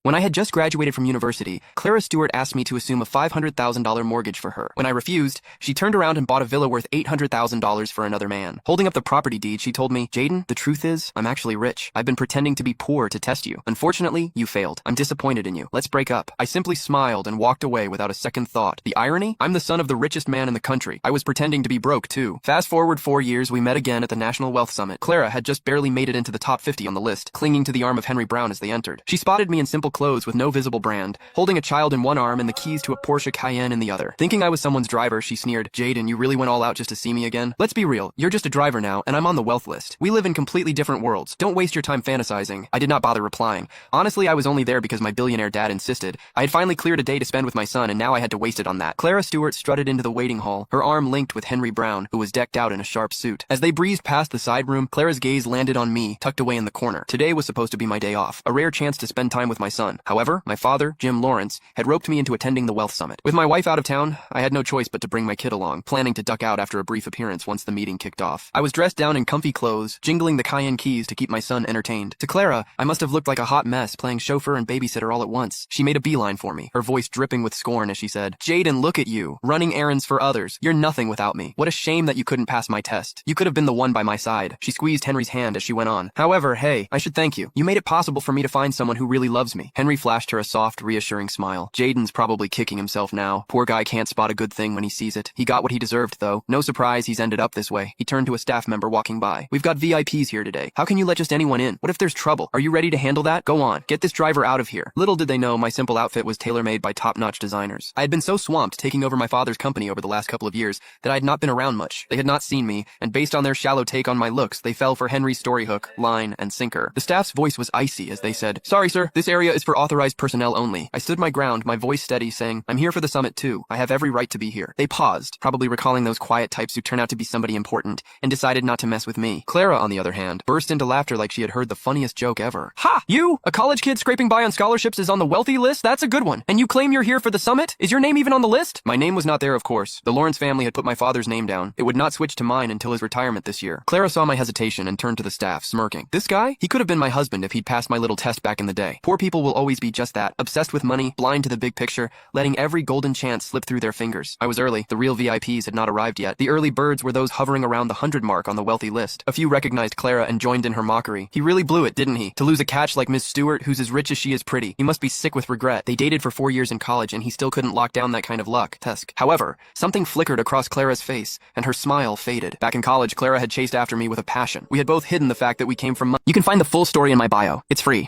When I had just graduated from university, Clara Stewart asked me to assume a $500,000 mortgage for her. When I refused, she turned around and bought a villa worth $800,000 for another man. Holding up the property deed, she told me, "Jaden, the truth is, I'm actually rich. I've been pretending to be poor to test you. Unfortunately, you failed. I'm disappointed in you. Let's break up." I simply smiled and walked away without a second thought. The irony? I'm the son of the richest man in the country. I was pretending to be broke, too. Fast forward 4 years, we met again at the National Wealth Summit. Clara had just barely made it into the top 50 on the list, clinging to the arm of Henry Brown as they entered. She spotted me in simple clothes with no visible brand, holding a child in one arm and the keys to a Porsche Cayenne in the other. Thinking I was someone's driver, she sneered, "Jaden, you really went all out just to see me again? Let's be real, you're just a driver now, and I'm on the wealth list. We live in completely different worlds. Don't waste your time fantasizing." I did not bother replying. Honestly, I was only there because my billionaire dad insisted. I had finally cleared a day to spend with my son, and now I had to waste it on that. Clara Stewart strutted into the waiting hall, her arm linked with Henry Brown, who was decked out in a sharp suit. As they breezed past the side room, Clara's gaze landed on me, tucked away in the corner. Today was supposed to be my day off, a rare chance to spend time with my son. However, my father, Jim Lawrence, had roped me into attending the Wealth Summit. With my wife out of town, I had no choice but to bring my kid along, planning to duck out after a brief appearance once the meeting kicked off. I was dressed down in comfy clothes, jingling the Cayenne keys to keep my son entertained. To Clara, I must have looked like a hot mess, playing chauffeur and babysitter all at once. She made a beeline for me, her voice dripping with scorn as she said, "Jaden, look at you, running errands for others. You're nothing without me. What a shame that you couldn't pass my test. You could have been the one by my side." She squeezed Henry's hand as she went on. "However, hey, I should thank you. You made it possible for me to find someone who really loves me." Henry flashed her a soft, reassuring smile. "Jaden's probably kicking himself now. Poor guy can't spot a good thing when he sees it. He got what he deserved, though. No surprise he's ended up this way." He turned to a staff member walking by. "We've got VIPs here today. How can you let just anyone in? What if there's trouble? Are you ready to handle that? Go on, get this driver out of here." Little did they know my simple outfit was tailor-made by top-notch designers. I had been so swamped taking over my father's company over the last couple of years that I had not been around much. They had not seen me, and based on their shallow take on my looks, they fell for Henry's story hook, line, and sinker. The staff's voice was icy as they said, "Sorry, sir, this area is for authorized personnel only." I stood my ground, my voice steady, saying, "I'm here for the summit too. I have every right to be here." They paused, probably recalling those quiet types who turn out to be somebody important, and decided not to mess with me. Clara, on the other hand, burst into laughter like she had heard the funniest joke ever. "Ha! You? A college kid scraping by on scholarships is on the wealthy list? That's a good one. And you claim you're here for the summit? Is your name even on the list?" My name was not there, of course. The Lawrence family had put my father's name down. It would not switch to mine until his retirement this year. Clara saw my hesitation and turned to the staff, smirking. "This guy? He could have been my husband if he'd passed my little test back in the day. Poor people will always be just that, obsessed with money, blind to the big picture, letting every golden chance slip through their fingers." I was early. The real VIPs had not arrived yet. The early birds were those hovering around the 100 mark on the wealthy list. A few recognized Clara and joined in her mockery. "He really blew it, didn't he? To lose a catch like Miss Stewart, who's as rich as she is pretty. He must be sick with regret. They dated for 4 years in college and he still couldn't lock down that kind of luck." Tusk. However, something flickered across Clara's face, and her smile faded. Back in college, Clara had chased after me with a passion. We had both hidden the fact that we came from money. You can find the full story in my bio. It's free.